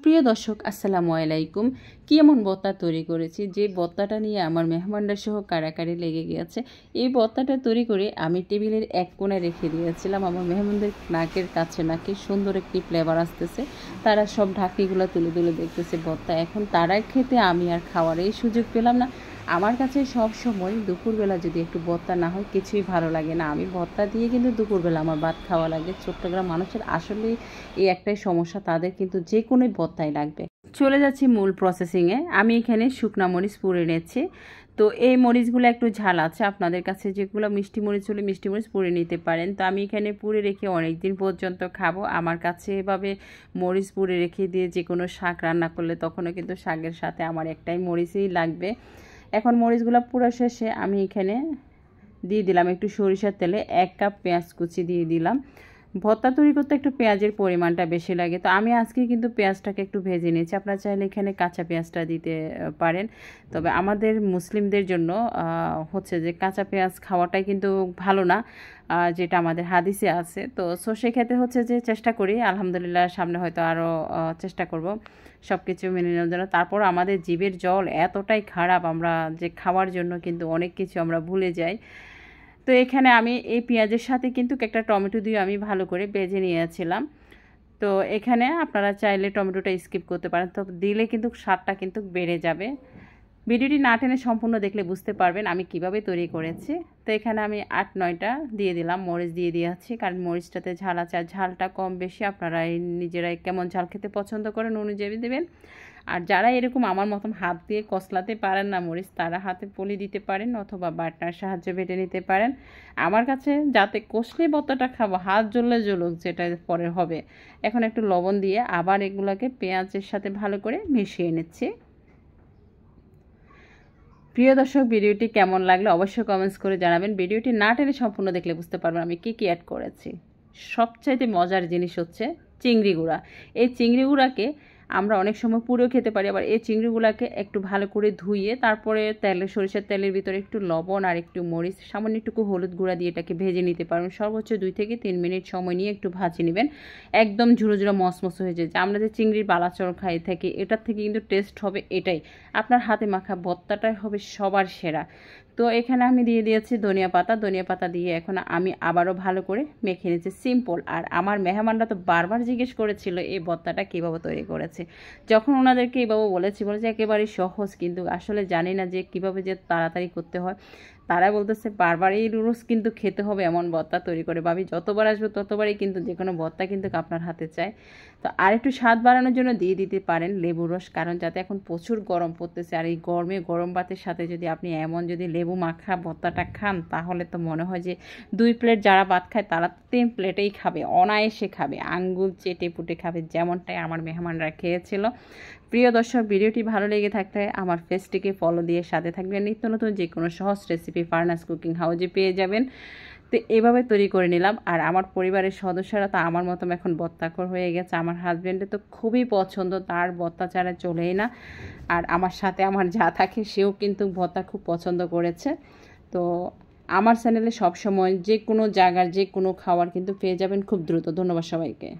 প্রিয় দর্শক আসসালামু আলাইকুম। কি এমন ভর্তা তৈরি করেছি যে ভর্তাটা নিয়ে আমার মেহমানরা সহ কাড়াকাড়ি লেগে গিয়েছে। এই ভর্তাটা তৈরি করে আমি টেবিলের এক কোণে রেখে দিয়েছিলাম। আমার মেহমানদের নাকের কাছে নাকি সুন্দর একটি ফ্লেভার আসতেছে, তারা সব ঢাকনিগুলো তুলে তুলে দেখতেছে ভর্তা। এখন তারাই খেতে, আমি আর খাওয়ার এই সুযোগ পেলাম না। আমার কাছে সব সময় দুপুরবেলা যদি একটু ভর্তা না হয় কিছুই ভালো লাগে না। আমি ভর্তা দিয়ে কিন্তু দুপুরবেলা আমার ভাত খাওয়া লাগে। চট্টগ্রাম মানুষের আসলে এই একটাই সমস্যা, তাদের কিন্তু যে কোনোই ভর্তাই লাগবে। চলে যাচ্ছি মূল প্রসেসিংয়ে। আমি এখানে শুকনা মরিচ পুড়ে নিয়েছি। তো এই মরিচগুলো একটু ঝাল আছে, আপনাদের কাছে যেগুলো মিষ্টি মরিচ হলে মিষ্টি মরিচ পুড়ে নিতে পারেন। তো আমি এখানে পুড়ে রেখে অনেক দিন পর্যন্ত খাবো। আমার কাছে এভাবে মরিচ পুড়ে রেখে দিয়ে যে কোনো শাক রান্না করলে তখনও কিন্তু শাকের সাথে আমার একটাই মরিচই লাগবে। এখন মরিচগুলো পুরো শেষে আমি এখানে দিয়ে দিলাম একটু সরিষার তেলে 1 কাপ পেঁয়াজ কুচি দিয়ে দিলাম। ভর্তা তৈরি করতে একটু পেঁয়াজের পরিমাণটা বেশি লাগে, তো আমি আজকে কিন্তু পেঁয়াজটাকে একটু ভেজে নিয়েছি। আপনারা চাইলে এখানে কাঁচা পেঁয়াজটা দিতে পারেন, তবে আমাদের মুসলিমদের জন্য হচ্ছে যে কাঁচা পেঁয়াজ খাওয়াটাই কিন্তু ভালো না, যেটা আমাদের হাদিসে আছে। তো সেক্ষেত্রে হচ্ছে যে চেষ্টা করি, আলহামদুলিল্লাহ সামনে হয়তো আরও চেষ্টা করব সব কিছু মেনে নেওয়ার জন্য। তারপর আমাদের জিভের জল এতটাই খারাপ, আমরা যে খাওয়ার জন্য কিন্তু অনেক কিছু আমরা ভুলে যাই। তো এখানে আমি এই পেঁয়াজের সাথে কিন্তু একটা টমেটো দিয়ে আমি ভালো করে ভেজে নিয়েছিলাম। তো এখানে আপনারা চাইলে টমেটোটা স্কিপ করতে পারেন, তো দিলে কিন্তু স্বাদটা কিন্তু বেড়ে যাবে। ভিডিওটি না টেনে সম্পূর্ণ দেখলে বুঝতে পারবেন আমি কিভাবে তৈরি করেছি। তো এখানে আমি 8-9টা দিয়ে দিলাম, মরিচ দিয়ে দিয়েছি, কারণ মরিচটাতে ঝাল আছে। আর ঝালটা কম বেশি আপনারা নিজেরাই কেমন ঝাল খেতে পছন্দ করেন অনুযায়ী দেবেন। আর যারা এরকম আমার মতন হাত দিয়ে কষলাতে পারেন না মরিচ, তারা হাতে পলি দিতে পারেন অথবা বাটনার সাহায্যে বেটে নিতে পারেন। আমার কাছে যাতে কষলে ভর্তাটা খাবো, হাত জ্বললে জ্বলুক, যেটা পরে হবে। এখন একটু লবণ দিয়ে আবার এগুলোকে পেঁয়াজের সাথে ভালো করে মিশিয়ে নিচ্ছি। প্রিয় দর্শক, ভিডিওটি কেমন লাগলো অবশ্যই কমেন্টস করে জানাবেন। ভিডিওটি না টেনে সম্পূর্ণ দেখলে বুঝতে পারবেন আমি কি অ্যাড করেছি। সবচাইতে মজার জিনিস হচ্ছে চিংড়ি গুঁড়া। এই চিংড়ি গুঁড়াকে আমরা অনেক সময় পুড়েও খেতে পারি, আবার এই চিংড়িগুলোকে একটু ভালো করে ধুয়ে তারপরে সরিষার তেলের ভিতরে একটু লবণ আর একটু মরিচ, সামান্য একটু হলুদ গুঁড়া দিয়ে এটাকে ভেজে নিতে পারবেন। সর্বোচ্চ 2 থেকে 3 মিনিট সময় নিয়ে একটু ভাজি নেবেন, একদম ঝুরো ঝুরো মসমস হয়ে যায়। যে আমরা যে চিংড়ির বালাচর খাই থাকি, এটার থেকে কিন্তু টেস্ট হবে এটাই। আপনার হাতে মাখা ভর্তাটাই হবে সবার সেরা। তো এখানে আমি দিয়ে দিয়েছি ধনিয়া পাতা দিয়ে এখন আমি আবারও ভালো করে মেখে নিয়েছি। সিম্পল। আর আমার মেহমানরা তো বারবার জিজ্ঞেস করেছিল এই ভর্তাটা কীভাবে তৈরি করেছে। যখন ওনাদেরকে এইভাবে বলেছি একেবারেই সহজ, কিন্তু আসলে জানি না যে কীভাবে যে তাড়াতাড়ি করতে হয়। তারা বলতেছে বারবার এই রোজ কিন্তু খেতে হবে এমন ভর্তা তৈরি করে। ভাবি যতবার আসবে ততবারই কিন্তু যে কোনো ভর্তা কিন্তু আপনার হাতে চাই। তো আর একটু স্বাদ বাড়ানোর জন্য দিয়ে দিতে পারেন লেবুর রস, কারণ যাতে এখন প্রচুর গরম পড়তেছে, আর এই গরমে গরম ভাতের সাথে যদি আপনি এমন যদি লেবু মাখা ভর্তাটা খান, তাহলে তো মনে হয় যে 2 প্লেট যারা ভাত খায় তারা 3 প্লেটেই খাবে, অনায়াসে খাবে, আঙ্গুল চেটে পুটে খাবে, যেমনটাই আমার মেহমানরা খেয়েছিল। প্রিয় দর্শক, ভিডিওটি ভালো লেগে থাকলে আমার পেজটিকে ফলো দিয়ে সাথে থাকবেন। নিত্য নতুন যে কোনো সহজ রেসিপি ফারনাস কুকিং হাউজে পেয়ে যাবেন। তো এভাবে তৈরি করে নিলাম। আর আমার পরিবারের সদস্যরা তো আমার মতন এখন ভর্তাখোর হয়ে গেছে। আমার হাজব্যান্ডের তো খুবই পছন্দ, তার ভর্তা ছাড়া চলেই না। আর আমার সাথে আমার যা থাকে সেও কিন্তু ভর্তা খুব পছন্দ করেছে। তো আমার চ্যানেলে সবসময় যে কোনো জায়গার যে কোনো খাবার কিন্তু পেয়ে যাবেন খুব দ্রুত। ধন্যবাদ সবাইকে।